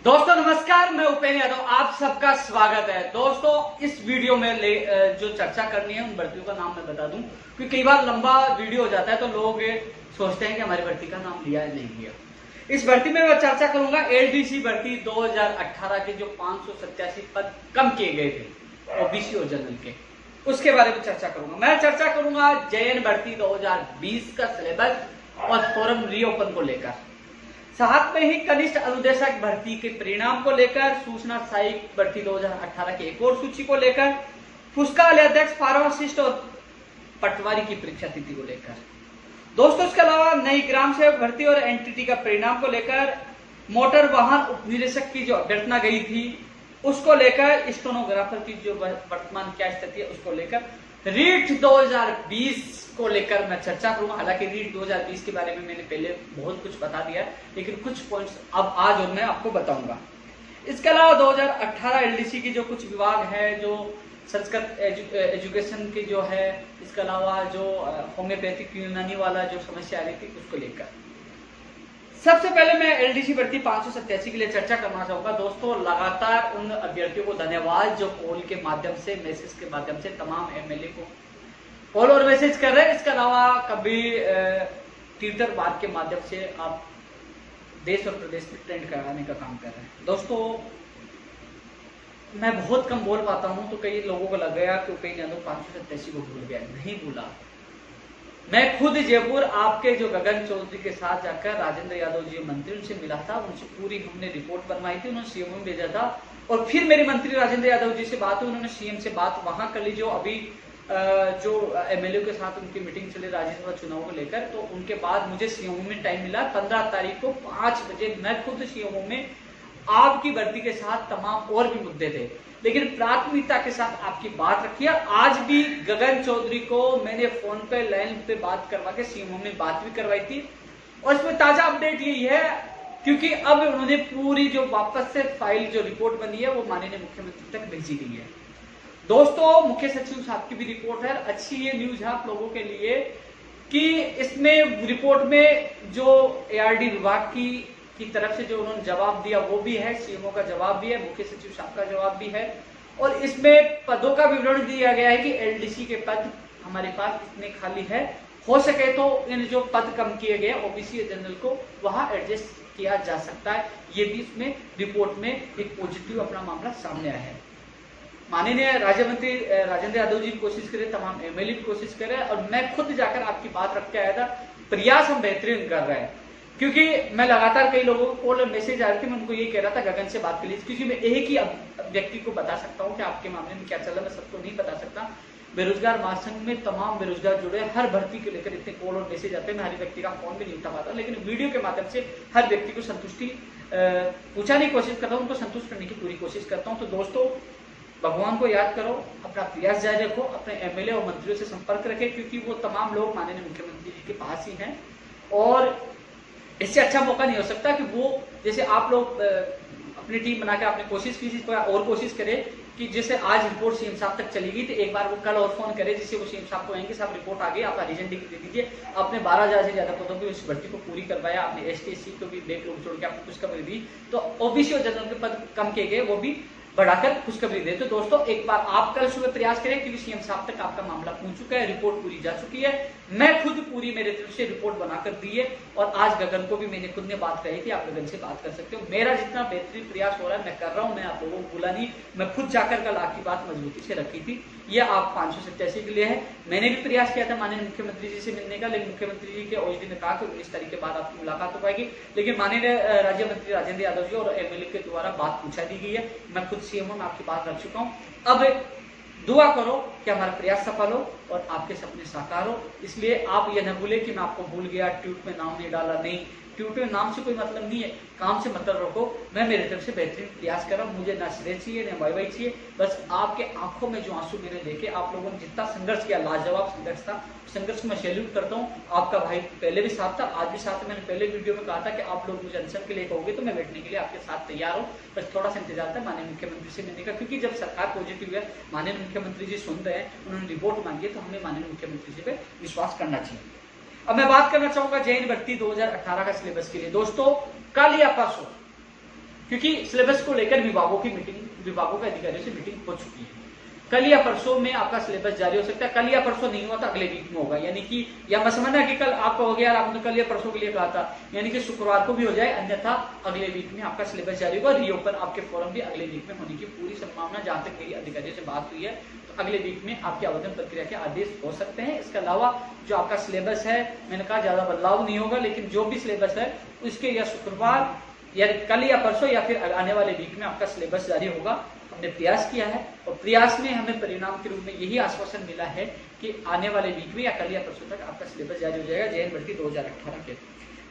दोस्तों नमस्कार, मैं उपेंद्र यादव, आप सबका स्वागत है। दोस्तों इस वीडियो में जो चर्चा करनी है उन भर्तियों का नाम मैं बता दूं, क्योंकि कई बार लंबा वीडियो हो जाता है तो लोग सोचते हैं कि हमारी भर्ती का नाम लिया है नहीं लिया। इस भर्ती में मैं चर्चा करूंगा एलडीसी भर्ती 2018 के जो 587 पद कम किए गए थे ओबीसी और जनरल के, उसके बारे में चर्चा करूंगा। मैं चर्चा करूंगा जेएन भर्ती 2020 का सिलेबस और फॉर्म रीओपन को लेकर, साथ में ही कनिष्ठ अनुदेशक भर्ती के परिणाम को लेकर, सूचना सहायक भर्ती 2018 के एक और सूची को लेकर, पुस्तकालय अध्यक्ष, फार्मासिस्ट और पटवारी की परीक्षा तिथि को लेकर। दोस्तों इसके अलावा नई ग्राम सेवक भर्ती और एनटीटी का परिणाम को लेकर, मोटर वाहन उप निदेशक की जो अभ्यर्थना गई थी उसको लेकर, स्टेनोग्राफर की जो वर्तमान क्या स्थिति है उसको लेकर, रीट 2020 को लेकर मैं चर्चा करूंगा। हालांकि रीट 2020 के बारे में मैंने पहले बहुत कुछ बता दिया है, लेकिन कुछ पॉइंट्स अब आज और मैं आपको बताऊंगा। इसके अलावा 2018 एलडीसी की जो कुछ विभाग है, जो संस्कृत एजुकेशन की जो है, इसके अलावा जो होम्योपैथिक यूनानी वाला जो समस्या आ रही थी उसको लेकर, सबसे पहले मैं एलडीसी भर्ती 587 के लिए चर्चा करना चाहूंगा। दोस्तों लगातार उन अभ्यर्थियों को धन्यवाद जो कॉल के माध्यम से, मैसेज के माध्यम से तमाम एमएलए को कॉल और मैसेज कर रहे हैं। इसके अलावा कभी ट्विटर बात के माध्यम से आप देश और प्रदेश में ट्रेंड कराने का काम कर रहे हैं। दोस्तों मैं बहुत कम बोल पाता हूं, तो कई लोगों को लग गया कि उपेंद्र यादव 587 को भूल गया। नहीं भूला, मैं खुद जयपुर आपके जो गगन चौधरी के साथ जाकर राजेंद्र यादव जी मंत्री उनसे मिला था, उनसे पूरी हमने रिपोर्ट बनवाई थी, उन्होंने सीएम में भेजा था, और फिर मेरी मंत्री राजेंद्र यादव जी से बात हुई, उन्होंने सीएम से बात वहां कर ली। जो अभी जो एमएलए के साथ उनकी मीटिंग चली राज्यसभा चुनाव को लेकर, तो उनके बाद मुझे सीएमओ में टाइम मिला 15 तारीख को 5 बजे। मैं खुद सीएमओ में आपकी भर्ती के साथ तमाम और भी मुद्दे थे, लेकिन प्राथमिकता के साथ आपकी बात रखी है। आज भी गगन चौधरी को मैंने फोन पे लाइन पे बात करवा के सीएमओ में बात भी करवाई थी, और इसमें ताजा अपडेट यही है क्योंकि अब उन्होंने पूरी जो वापस से फाइल जो रिपोर्ट बनी है वो माननीय मुख्यमंत्री तक भेजी गई है। दोस्तों मुख्य सचिव साहब की भी रिपोर्ट है, अच्छी ये न्यूज है आप लोगों के लिए कि इसमें रिपोर्ट में जो एआरडी विभाग की तरफ से जो उन्होंने जवाब दिया वो भी है, सीएमओ का जवाब भी है, मुख्य सचिव साहब का जवाब भी है, और इसमें पदों का विवरण दिया गया है कि एलडीसी के पद हमारे पास इतने खाली है, हो सके तो इन जो पद कम किए गए ओबीसी जनरल को वहां एडजस्ट किया जा सकता है। ये भी इसमें रिपोर्ट में एक पॉजिटिव अपना मामला सामने आया है। माननीय राज्य मंत्री राजेंद्र यादव जी कोशिश करे, तमाम एमएलए भी कोशिश करे, और मैं खुद जाकर आपकी बात रख के आया था। प्रयास हम बेहतरीन कर रहे हैं, क्योंकि मैं लगातार कई लोगों को कॉल और मैसेज आ रही थी, मैं उनको ये कह रहा था गगन से बात कर लीजिए, क्योंकि मैं एक ही व्यक्ति को बता सकता हूँ कि आपके मामले में क्या चल रहा है, मैं सबको नहीं बता सकता। बेरोजगार महासंघ में तमाम बेरोजगार जुड़े, हर भर्ती को लेकर इतने कॉल और मैसेज आते हैं, मैं हर व्यक्ति का फोन भी नहीं उठा पाता, लेकिन वीडियो के माध्यम से हर व्यक्ति को संतुष्टि पूछाने की कोशिश करता हूँ, उनको संतुष्ट करने की पूरी कोशिश करता हूँ। तो दोस्तों भगवान को याद करो, अपना प्रयास जारी रखो, अपने एमएलए और मंत्रियों से संपर्क रखें, क्योंकि वो तमाम लोग माननीय मुख्यमंत्री जी के पास ही हैं, और इससे अच्छा मौका नहीं हो सकता कि वो जैसे आप लोग अपनी टीम बनाकर आपने कोशिश की, और कोशिश करे कि जैसे आज रिपोर्ट सीएम साहब तक चली गई, तो एक बार वो कल और फोन करे जिससे वो सीएम साहब को आएंगे, साहब रिपोर्ट आ गई, आप रीजन दे दीजिए। आपने 12,000 से ज्यादा पदों की इस भर्ती को पूरी करवाया, आपने एसटी को भी बैकलॉग छोड़ के आपने खुशखबरी दी, तो ओबीसी और जनरल के पद कम किए गए वो भी बढ़ाकर खुशखबरी दे। तो दोस्तों एक बार आप कल सुबह प्रयास करें, क्योंकि सीएम साहब तक आपका मामला पहुंच चुका है, रिपोर्ट पूरी जा चुकी है, मैं खुद पूरी मेरे तरफ से रिपोर्ट बनाकर दी है, और आज गगन को भी मैंने खुद ने बात कही थी, आप गगन से बात कर सकते हो। मेरा जितना बेहतरीन प्रयास हो रहा है मैं कर रहा हूं, मैं आप लोगों को भूला नहीं, मैं खुद जाकर कल आपकी बात मजबूती से रखी थी। ये आप 587 के लिए है, मैंने भी प्रयास किया था माननीय मुख्यमंत्री जी से मिलने का, लेकिन मुख्यमंत्री जी के ओएसडी ने कहा कि 19 तारीख के बाद आपकी मुलाकात हो पाएगी, लेकिन माननीय राज्य मंत्री राजेंद्र यादव जी और एमएलए के द्वारा बात पूछा दी गई है। मैं खुद सीएमओ में आपकी बात रख चुका हूं। अब दुआ करो कि हमारा प्रयास सफल हो और आपके सपने साकार हो। इसलिए आप ये न भूले कि मैं आपको भूल गया, ट्वीट में नाम नहीं डाला, नहीं, ट्वीट में नाम से कोई मतलब नहीं है, काम से मतलब रखो। मैं मेरी तरफ से बेहतरीन प्रयास कर रहा हूँ, मुझे ना श्रेय चाहिए ना वाई चाहिए, बस आपके आंखों में जो आंसू मैंने देखे, आप लोगों ने जितना संघर्ष किया, लाजवाब संघर्ष था, संघर्ष में सैल्यूट करता हूँ। आपका भाई पहले भी साथ था, आज भी साथ है। मैंने पहले वीडियो में कहा था कि आप लोग मुझे अनशन के लिए कहोगे तो मैं बैठने के लिए आपके साथ तैयार हूँ, बस थोड़ा सा इंतजार था माननीय मुख्यमंत्री से मिलने का, क्योंकि जब सरकार पॉजिटिव है, माननीय मुख्यमंत्री जी सुन रहे हैं, उन्होंने रिपोर्ट मांगी है, तो हमें माननीय मुख्यमंत्री जी पे विश्वास करना चाहिए। अब मैं बात करना चाहूंगा जेईई भर्ती 2018 का सिलेबस के लिए। दोस्तों कल या परसों क्योंकि सिलेबस को लेकर विभागों के अधिकारियों से मीटिंग हो चुकी है। कल या परसों में आपका सिलेबस जारी हो सकता है। कल या परसों नहीं हुआ तो अगले वीक में होगा, यानी कि या मैं समझना कि कल आपका हो गया, आपने कल या परसों के लिए कहा था, यानी कि शुक्रवार को भी हो जाए, अन्यथा अगले वीक में आपका सिलेबस जारी होगा। रीओपन आपके फॉर्म भी अगले वीक में होने की पूरी संभावना, जहां तक मेरी अधिकारियों से बात हुई है, तो अगले वीक में आपके आवेदन प्रक्रिया के आदेश हो सकते हैं। इसके अलावा जो आपका सिलेबस है, मैंने कहा ज्यादा बदलाव नहीं होगा, लेकिन जो भी सिलेबस है उसके या शुक्रवार या कल या परसों या फिर आने वाले वीक में आपका सिलेबस जारी होगा। हमने प्रयास किया है और प्रयास में हमें परिणाम के रूप में यही आश्वासन मिला है कि आने वाले वीक में या कल या परसों तक आपका सिलेबस जारी हो जाएगा जेएन भर्ती 2018 के।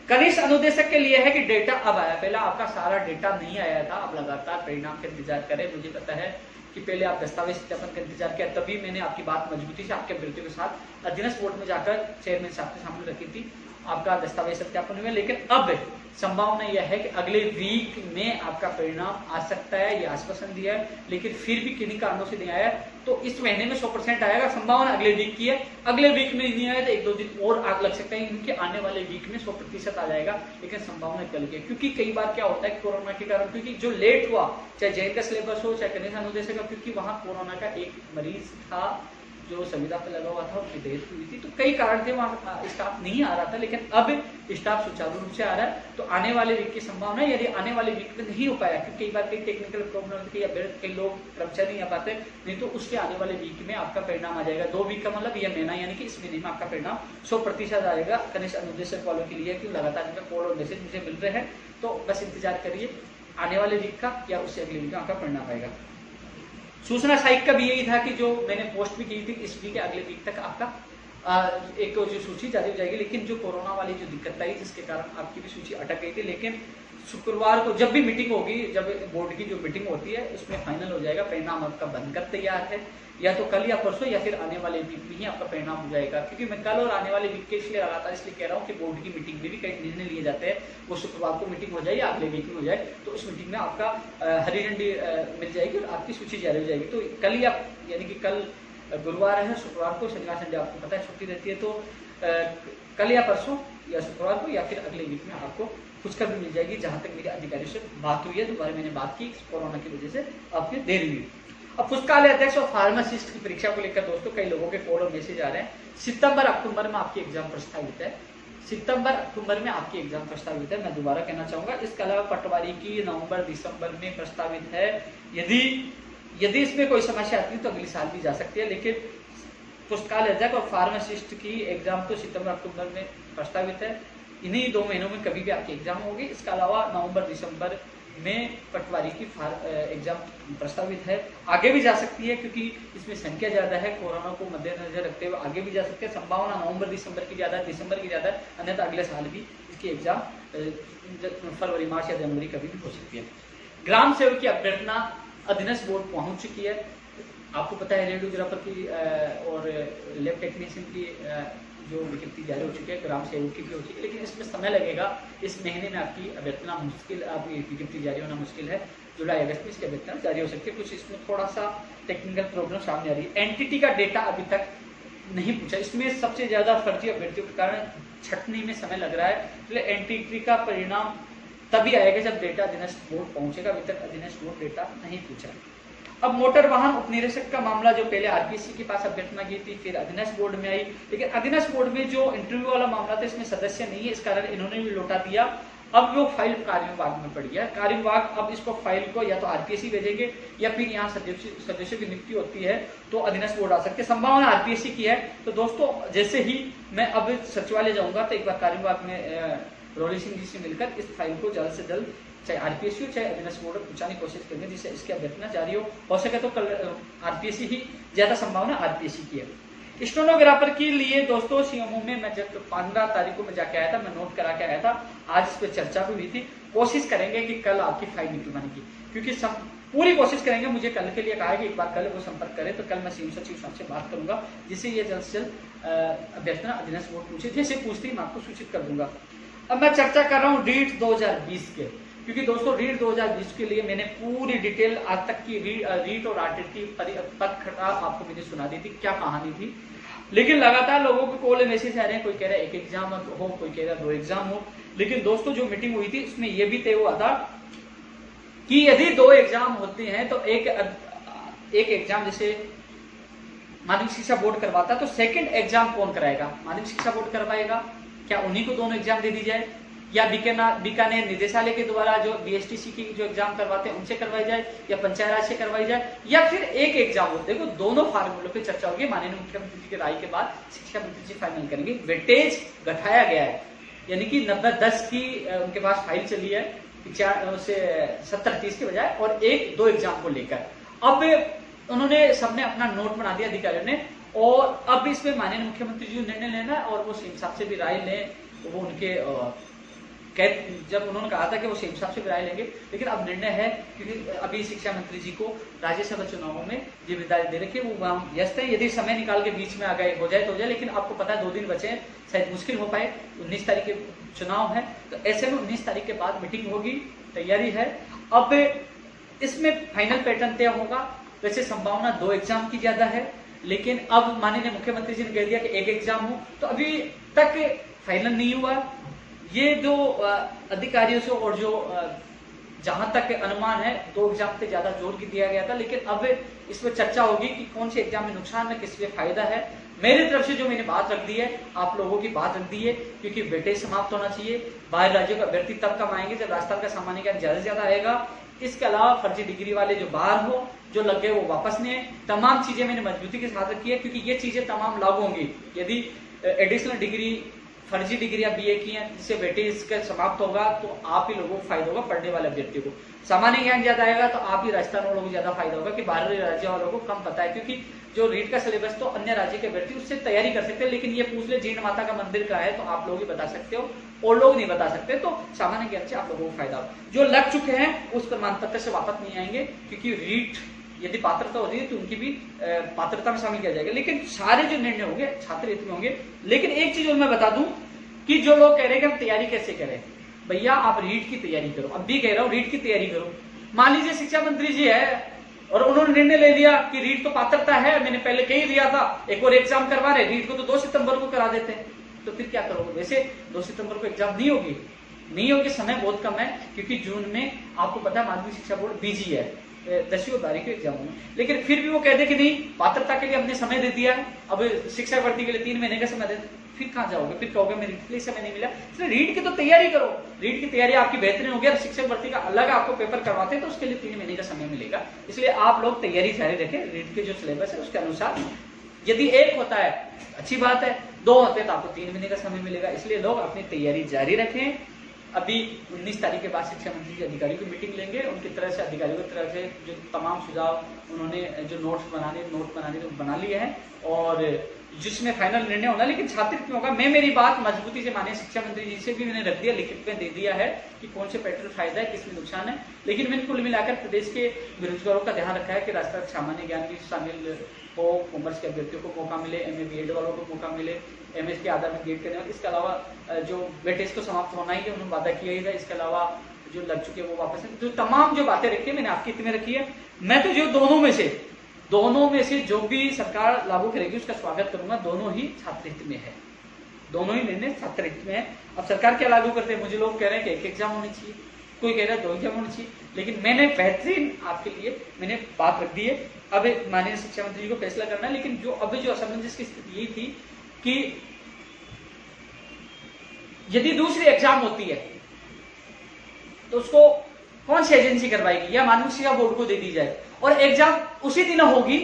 कनिष्ठ अनुदेशक के लिए है कि डेटा अब आया, पहले आपका सारा डेटा नहीं आया था, आप लगातार परिणाम का इंतजार करें। मुझे पता है कि पहले आप दस्तावेज सत्यापन का इंतजार किया, तभी मैंने आपकी बात मजबूती से आपके अभ्यर्थियों के साथ अधीनस्थ बोर्ड में जाकर चेयरमैन साहब के सामने रखी थी, आपका दस्तावेज सत्यापन हुआ। लेकिन अब संभावना यह है कि अगले वीक में आपका परिणाम आ सकता है, यह आश्वासन दिया है, लेकिन फिर भी किन्हीं कारणों से नहीं आया, तो इस महीने में 100% आएगा। संभावना अगले वीक की है, अगले वीक में नहीं आया तो 1-2 दिन और आग लग सकता है, क्योंकि आने वाले वीक में 100% आ जाएगा, लेकिन संभावना कल की है। क्योंकि कई बार क्या होता है कोरोना के कारण, क्योंकि जो लेट हुआ, चाहे जेएन का सिलेबस हो, चाहे कनिष्ठ अनुदेशक का, क्योंकि वहां कोरोना का एक मरीज था जो संविदा पे लगा हुआ था, उसकी डेथ हुई थी, तो कई कारण थे, वहां स्टाफ नहीं आ रहा था, लेकिन अब स्टाफ सुचारू रूप से आ रहा है। तो आने वाले वीक की संभावना है, यदि आने वाले वीक में नहीं हो पाया, क्योंकि कई बार कई टेक्निकल प्रॉब्लम थी या कई लोग कर्मचारी नहीं आ पाते, नहीं तो उसके आने वाले वीक में आपका परिणाम आ जाएगा। 2 वीक का मतलब यह महीना, यानी कि इस महीने में आपका परिणाम 100% आएगा। कनिष्ठ अनुदेशक वालों के लिए कि लगातार इनका कॉल और मैसेज मुझे मिल रहे हैं, तो बस इंतजार करिए आने वाले वीक का या उससे अगले वीक का आपका परिणाम आएगा। सूचना साइट का भी यही था कि जो मैंने पोस्ट भी की थी, इस वीक अगले वीक तक आपका एक जो सूची जारी हो जाएगी। लेकिन जो कोरोना वाली जो दिक्कत आई, जिसके कारण आपकी भी सूची अटक गई थी, लेकिन शुक्रवार को जब भी मीटिंग होगी, जब बोर्ड की जो मीटिंग होती है, उसमें फाइनल हो जाएगा, परिणाम आपका बनकर तैयार है। या तो कल या परसों या फिर आने वाले वीक में ही आपका परिणाम हो जाएगा। क्योंकि मैं कल और आने वाले वीक के इसलिए लगातार इसलिए कह रहा हूँ कि बोर्ड की मीटिंग में भी कई निर्णय लिए जाते हैं, वो शुक्रवार को मीटिंग हो जाए या अगले वीक में हो जाए, तो उस मीटिंग में आपका हरी झंडी मिल जाएगी और आपकी सूची जारी हो जाएगी। तो कल या यानी कि कल गुरुवार है, शुक्रवार को, शनिवार संडे आपको पता है छुट्टी रहती है, तो कल या परसों या शुक्रवार को या फिर अगले वीक में आपको खुशखबरी मिल जाएगी। जहां तक मेरे अधिकारियों से बात हुई है, दोबारा मैंने बात की, कोरोना की वजह से आपकी देरी हुई। अब पुस्तकालय अध्यक्ष और फार्मासिस्ट की परीक्षा को लेकर दोस्तों कई लोगों के कॉल और मैसेज आ रहे हैं। सितंबर अक्टूबर में आपकी एग्जाम प्रस्तावित है, सितंबर अक्टूबर में आपकी एग्जाम प्रस्तावित है। मैं दोबारा कहना चाहूंगा, इसके अलावा पटवारी की नवंबर दिसंबर में प्रस्तावित है। यदि इसमें कोई समस्या आती है तो अगले साल भी जा सकती है, लेकिन पुस्तकालय अध्यक्ष और फार्मासिस्ट की एग्जाम तो सितंबर अक्टूबर में प्रस्तावित है। इन्हीं 2 महीनों में कभी भी आपकी एग्जाम होगी। इसके अलावा नवंबर दिसंबर में पटवारी की एग्जाम प्रस्तावित है, आगे भी जा सकती है, क्योंकि इसमें संख्या ज्यादा है, कोरोना को मद्देनजर रखते हुए आगे भी जा सकते हैं। संभावना नवंबर दिसंबर की ज्यादा है, दिसंबर की ज्यादा है, अन्यथा अगले साल भी इसकी एग्जाम फरवरी मार्च या जनवरी कभी भी हो सकती है। ग्राम सेवक की अभ्यर्थना अधीनस्थ बोर्ड पहुंच चुकी है। आपको पता है रेडियोग्राफर की और लैब टेक्नीशियन की जो विज्ञप्ति जारी हो चुकी है, ग्राम सेवक की भी हो चुकी है, लेकिन इसमें समय लगेगा। इस महीने में आपकी अभ्यर्थना मुश्किल, आपकी विज्ञप्ति जारी होना मुश्किल है। जुलाई अगस्त में इसकी अभ्यर्थना जारी हो सकती है। कुछ इसमें थोड़ा सा टेक्निकल प्रॉब्लम सामने आ रही है। एनटीटी का डेटा अभी तक नहीं पूछा, इसमें सबसे ज्यादा फर्जी अभ्यर्थियों के कारण छटने में समय लग रहा है, इसलिए एनटीटी का परिणाम तभी आएगा जब डेटा अधीनस्थ बोर्ड पहुंचेगा। अभी तक अधीनस्थ बोर्ड डेटा नहीं पूछा। अब मोटर वाहन उपनिरीक्षक का मामला, जो पहले आरपीएससी के पास अभ्यर्थना की थी, फिर अधीनस्थ बोर्ड में आई, लेकिन अधीनस्थ बोर्ड में जो इंटरव्यू वाला मामला था, इसमें सदस्य नहीं है, इस कारण इन्होंने भी लौटा दिया। अब वो फाइल कार्य विभाग में पड़ गया। कार्य विभाग अब इसको फाइल को या तो आरपीएससी भेजेंगे या फिर यहाँ सदस्यों की नियुक्ति होती है तो अधीनस्थ बोर्ड आ सकते हैं। संभावना आरपीएससी की है। तो दोस्तों, जैसे ही मैं अब सचिवालय जाऊंगा तो एक बार कार्य विभाग में रोली सिंह जी से मिलकर इस फाइल को जल्द से जल्द चाहे आरपीएससी हो चाहे अधीनस्थ बोर्ड पहुंचाने की कोशिश करेंगे, जिससे इसकी अभ्यर्थना जारी हो सके तो कल आरपीएससी ही ज्यादा संभावना आरपीएससी की है। स्टेनोग्राफर के लिए दोस्तों सीएमओ में मैं जब 15 तारीख को मैं जाके आया था, मैं नोट करा के आया था, आज इस पर चर्चा भी हुई थी। कोशिश करेंगे कि कल आपकी फाइल निकलवाने की, क्योंकि पूरी कोशिश करेंगे। मुझे कल के लिए कहा है कि एक बार कल वो संपर्क करे, तो कल मैं सीएम सचिव साहब से बात करूंगा, जिससे ये जल्द से जल्द अभ्यर्थना अधीनस्थ बोर्ड पूछे। जैसे पूछती मैं आपको सूचित कर दूंगा। अब मैं चर्चा कर रहा हूँ रीट 2020 के, क्योंकि दोस्तों रीट 2020 के लिए मैंने पूरी डिटेल आज तक की रीट और आरटीटी की परीक्षा आपको मैंने सुना दी थी, क्या कहानी थी। लेकिन लगातार लोगों के कॉल मैसेज आ रहे हैं, कोई कह रहा है 1 एग्जाम हो, कोई कह रहा है 2 एग्जाम हो। लेकिन दोस्तों, जो मीटिंग हुई थी इसमें यह भी तय हुआ था कि यदि 2 एग्जाम होते हैं तो एक एग्जाम जैसे माध्यमिक शिक्षा बोर्ड करवाता तो सेकंड एग्जाम कौन कराएगा? माध्यमिक शिक्षा बोर्ड करवाएगा। क्या उन्हीं को दोनों एग्जाम दे दी जाए, या बीकानेर निदेशालय के द्वारा जो बीएसटीसी की जो एग्जाम करवाते हैं उनसे करवाई जाए, या पंचायत राज से करवाई जाए, या फिर एक एग्जाम हो? देखो दोनों फार्मूलों पे चर्चा होगी। माननीय मुख्यमंत्री जी की राय के बाद शिक्षा मंत्री जी फाइनल करेंगे। वेटेज घटाया गया है, यानी कि 90-10 की उनके पास फाइल चली है 70-30 के बजाय, और 1-2 एग्जाम को लेकर अब उन्होंने सबने अपना नोट बना दिया अधिकारियों ने, और अब इसमें माननीय मुख्यमंत्री जी निर्णय लेना है, और वो सीएम साहब से भी राय लें। वो उनके जब उन्होंने कहा था कि वो सीएम साहब से भी राय लेंगे, लेकिन अब निर्णय है क्योंकि अभी शिक्षा मंत्री जी को राज्यसभा चुनावों में जिम्मेदारी दे रखी है, वो वहां व्यस्त है। यदि समय निकाल के बीच में आ गए हो जाए तो हो जाए, लेकिन आपको पता है 2 दिन बचे हैं, शायद मुश्किल हो पाए। 19 तारीख के चुनाव है, तो ऐसे में 19 तारीख के बाद मीटिंग होगी, तैयारी है। अब इसमें फाइनल पैटर्न तय होगा। वैसे संभावना 2 एग्जाम की ज्यादा है, लेकिन अब माननीय मुख्यमंत्री जी ने कह दिया कि 1 एग्जाम हो, तो अभी तक फाइनल नहीं हुआ। ये जो अधिकारियों से और जो जहां तक अनुमान है 2 एग्जाम पे ज्यादा जोर दिया गया था, लेकिन अब इस पर चर्चा होगी कि कौन से एग्जाम में नुकसान है, किस में फायदा है। मेरी तरफ से जो मैंने बात रख दी है, आप लोगों की बात रख दी है, क्योंकि वेटेज समाप्त होना चाहिए। बाहर राज्यों का अभ्यर्थी तब कम आएंगे जब राजस्थान का सामान्य ज्ञान ज्यादा से ज्यादा आएगा। इसके अलावा फर्जी डिग्री वाले जो बाहर हो, जो लग गए वो वापस नहीं आए। तमाम चीजें मैंने मजबूती के साथ रखी है, क्योंकि ये चीजें तमाम लागू होंगी। यदि एडिशनल डिग्री, फर्जी डिग्रियां बीए की हैं, जिससे वेटेज का समाप्त होगा, तो आप ही लोगों को फायदा होगा, पढ़ने वाले अभ्यर्थी को। सामान्य ज्ञान ज्यादा आएगा तो आप ही राजस्थान वालों को ज्यादा फायदा होगा, कि बाहरी राज्य वालों को कम पता है, क्योंकि जो रीट का सिलेबस तो अन्य राज्य के अभ्यर्थी उससे तैयारी कर सकते हैं। लेकिन ये पूछ ले जीर्ण माता का मंदिर का है, तो आप लोग ही बता सकते हो, और लोग नहीं बता सकते। तो सामान्य ज्ञान से आप लोगों को फायदा होगा। जो लग चुके हैं उस प्रमाण पत्र से वापस नहीं आएंगे, क्योंकि रीट यदि पात्रता होती है तो उनकी भी पात्रता में शामिल किया जाएगा। लेकिन सारे जो निर्णय होंगे छात्र हित में होंगे। लेकिन एक चीज और मैं बता दूं कि जो लोग कह रहे हैं कि हम तैयारी कैसे करें, भैया आप रीट की तैयारी करो। अब भी कह रहा हूं रीट की तैयारी करो। मान लीजिए शिक्षा मंत्री जी है और उन्होंने निर्णय ले लिया कि रीट तो पात्रता है, मैंने पहले कह दिया था, एक और एग्जाम करवा रहे, रीट को तो 2 सितंबर को करा देते हैं, तो फिर क्या करोगे? वैसे 2 सितंबर को एग्जाम नहीं होगी, समय बहुत कम है, क्योंकि जून में आपको पता है माध्यमिक शिक्षा बोर्ड बिजी है 10वीं और 12वीं के एग्जाम में। लेकिन फिर भी वो कहते कि नहीं, पात्रता के लिए हमने समय दे दिया है, अब शिक्षा भर्ती के लिए 3 महीने का समय दे, फिर कहां जाओगे? फिर कहोगे मेरे लिए समय नहीं मिला। इसलिए रीट की तो तैयारी करो, रीट की तैयारी आपकी बेहतरीन होगी। अब शिक्षक भर्ती का अलग आपको पेपर करवाते हैं तो उसके लिए 3 महीने का समय मिलेगा। इसलिए आप लोग तैयारी जारी रखें, रीट के जो सिलेबस है उसके अनुसार। यदि 1 होता है अच्छी बात है, 2 होते हैं तो आपको 3 महीने का समय मिलेगा। इसलिए लोग अपनी तैयारी जारी रखें। अभी 19 तारीख के बाद शिक्षा मंत्री जी अधिकारियों की मीटिंग लेंगे, उनकी तरह से अधिकारियों की तरफ से जो तमाम सुझाव उन्होंने जो नोट बनाने तो बना लिए हैं, और जिसमें फाइनल निर्णय होना। लेकिन छात्र क्यों होगा, मैं मेरी बात मजबूती से माने शिक्षा मंत्री जी से भी मैंने रख दिया, लिखित में दे दिया है कि कौन से पैटर्न फायदा है, किसमें नुकसान है। लेकिन मैंने कुल मिलाकर प्रदेश के बेरोजगारों का ध्यान रखा है कि राष्ट्रीय सामान्य ज्ञान भी शामिल हो, कॉमर्स के अभ्यर्थियों को मौका मिले, MA BEd वालों को मौका मिले, MS के आधार में गेट करने। इसके अलावा जो वेटेज तो समाप्त होना ही है, उन्होंने वादा किया ही था। इसके अलावा जो लग चुके हैं वो वापस है। जो तमाम जो बातें रखी है मैंने आपके हित में रखी है। मैं तो जो दोनों में से जो भी सरकार लागू करेगी उसका स्वागत करूंगा। दोनों ही छात्र हित में है, दोनों ही निर्णय छात्र हित में है। अब सरकार क्या लागू करते हैं, मुझे लोग कह रहे हैं कि 1 एग्जाम होनी चाहिए, कोई कह रहा है 2 एग्जाम होनी चाहिए, लेकिन मैंने बेहतरीन आपके लिए मैंने बात रख दी है। अब माननीय शिक्षा मंत्री जी को फैसला करना है। लेकिन जो अभी जो असमंजस की स्थिति यही थी कि यदि दूसरी एग्जाम होती है तो उसको कौन सी एजेंसी करवाएगी, या माध्यमिक शिक्षा बोर्ड को दे दी जाए, और एग्जाम उसी दिन होगी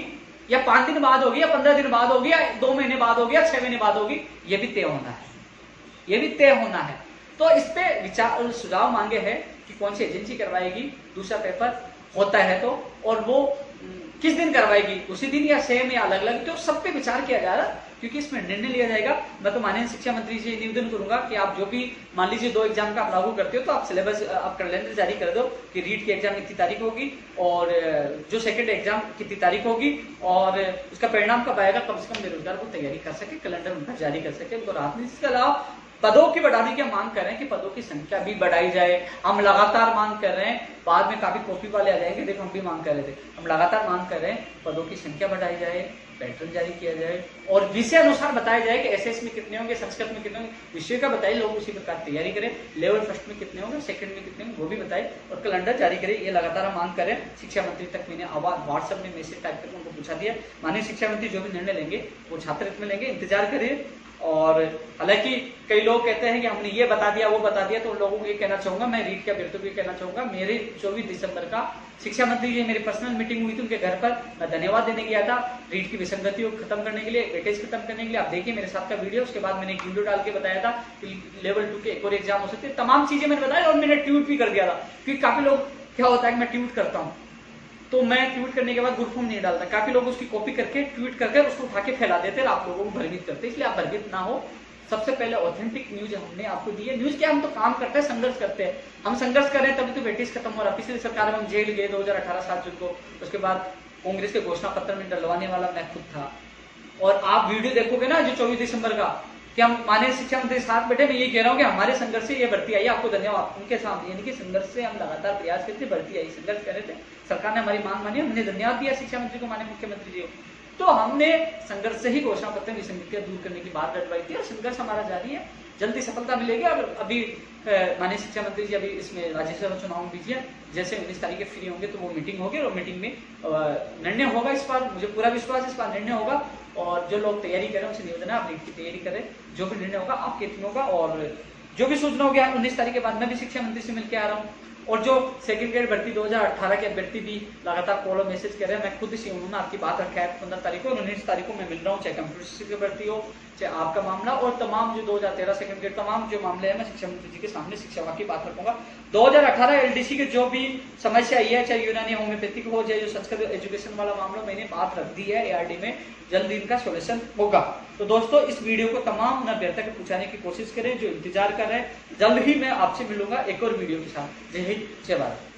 या 5 दिन बाद होगी या 15 दिन बाद होगी या 2 महीने बाद होगी या 6 महीने बाद होगी, ये भी तय होना है। तो इस पे विचार और सुझाव मांगे हैं कि कौन सी एजेंसी करवाएगी दूसरा पेपर होता है तो, और वो किस दिन करवाएगी, उसी दिन या सेम या अलग अलग, तो सब पे विचार किया जा रहा है, क्योंकि इसमें निर्णय लिया जाएगा। मैं तो माननीय शिक्षा मंत्री जी से निवेदन करूंगा कि आप जो भी मान लीजिए 2 एग्जाम का आप लागू करते हो, तो आप सिलेबस आप कैलेंडर जारी कर दो कि रीट की एग्जाम इतनी तारीख होगी, और जो सेकंड एग्जाम कितनी तारीख होगी, और उसका परिणाम कब आएगा, कम से कम बेरोजगार को तैयारी कर सके, कैलेंडर उनका जारी कर सके, उनको राहत मिले। इसके अलावा पदों की बढ़ाने की मांग कर रहे हैं कि पदों की संख्या भी बढ़ाई जाए। हम लगातार मांग कर रहे हैं, बाद में काफी कॉपी वाले आ जाएंगे, देखो हम भी मांग कर रहे थे, हम लगातार मांग कर रहे हैं पदों की संख्या बढ़ाई जाए, पैटर्न जारी किया जाए और विषय अनुसार बताया जाए कि एसएस में कितने होंगे, संस्कृत में कितने होंगे, विषय का बताइए, लोग उसी प्रकार तैयारी करें। लेवल फर्स्ट में कितने होंगे, सेकंड में कितने होंगे वो भी बताए और कैलेंडर जारी करें। ये लगातार हम मांग करें। शिक्षा मंत्री तक मैंने व्हाट्सएप में मैसेज टाइप करके उनको पूछा दिया। माननीय शिक्षा मंत्री जो भी निर्णय लेंगे वो छात्र हित में लेंगे, इंतजार करिए। और हालांकि कई लोग कहते हैं कि हमने ये बता दिया वो बता दिया, तो उन लोगों को ये कहना चाहूंगा, मैं रीट के अभ्यर्थियों को ये कहना चाहूंगा, मेरे 24 दिसंबर का शिक्षा मंत्री जी मेरी पर्सनल मीटिंग हुई थी उनके घर पर, मैं धन्यवाद देने गया था रीट की विसंगतियों को खत्म करने के लिए, वेटेज खत्म करने के लिए। आप देखिए मेरे साथ का वीडियो, उसके बाद मैंने एक वीडियो डाल के बताया था कि लेवल 2 के एक और एग्जाम हो सकते हैं, तमाम चीजें मैंने बताया और मैंने ट्वीट भी कर दिया था। क्योंकि काफी लोग क्या होता है कि मैं ट्वीट करता हूँ तो मैं ट्वीट करने के बाद ग्रुप में नहीं डालता, काफी लोग उसकी कॉपी करके ट्वीट करके उसको उठा के फैला देते हैं, आप लोगों को भयभीत करते हैं, इसलिए आप भयभीत ना हो। सबसे पहले ऑथेंटिक न्यूज हमने आपको दी है। न्यूज क्या, हम तो काम करते हैं, संघर्ष करते हैं, हम संघर्ष कर रहे हैं तभी तो वेटेज खत्म हो रहा है। पिछली सरकार में हम जेल गए 2018 7 जून को, उसके बाद कांग्रेस के घोषणा पत्र में डलवाने वाला मैं खुद था। और आप वीडियो देखोगे ना जो 24 दिसंबर का, कि हम माननीय शिक्षा मंत्री साथ बैठे, मैं ये कह रहा हूँ कि हमारे संघर्ष से ये भर्ती आई, आपको धन्यवाद उनके सामने, यानी कि संघर्ष से हम लगातार प्रयास करते भर्ती आई, संघर्ष कर रहे थे, सरकार ने हमारी मांग मानी, हमने धन्यवाद दिया शिक्षा मंत्री को, माननीय मुख्यमंत्री जी को। तो हमने संघर्ष से ही घोषणा पत्र में विसंगतियां दूर करने की बात रटवाई थी और संघर्ष हमारा जारी है, जल्दी सफलता मिलेगी। और अभी माननीय शिक्षा मंत्री जी अभी इसमें राज्यसभा चुनाव में बिजी है, जैसे 19 तारीख फ्री होंगे तो वो मीटिंग होगी और मीटिंग में निर्णय होगा। इस बार मुझे पूरा विश्वास है इस बार निर्णय होगा और जो लोग तैयारी करें उनसे निवेदन है आप नीट की तैयारी करें, जो भी निर्णय होगा आपके हित में होगा। और जो भी सूचना होगी 19 तारीख के बाद मैं भी शिक्षा मंत्री से मिलकर आ रहा हूँ। और जो सेकंड ग्रेड भर्ती 2018 के अभ्यर्थी भी लगातार कॉल और मैसेज कर रहे हैं, मैं खुद से उन्होंने आपकी बात रखा है 15 तारीख को और 19 तारीख को मैं मिल रहा हूँ, चाहे कंप्यूटर की भर्ती हो, चाहे आपका मामला और तमाम जो 2013 सेकंड ग्रेड तमाम जो मामले हैं मैं शिक्षा मंत्री जी के सामने शिक्षा विभाग की बात रखूंगा। 2018 एलडीसी की जो भी समस्या आई है, चाहे यूनानी होम्योपैथिक हो, चाहे जो संस्कृत एजुकेशन वाला मामला, मैंने बात रख दी है एआरडी में, जल्द इनका सोल्यूशन होगा। तो दोस्तों इस वीडियो को तमाम अभ्यर्थी को पहुंचाने की कोशिश करें जो इंतजार कर रहे हैं। जल्द ही मैं आपसे मिलूंगा एक और वीडियो के साथ। जय हिंद, जय भारत।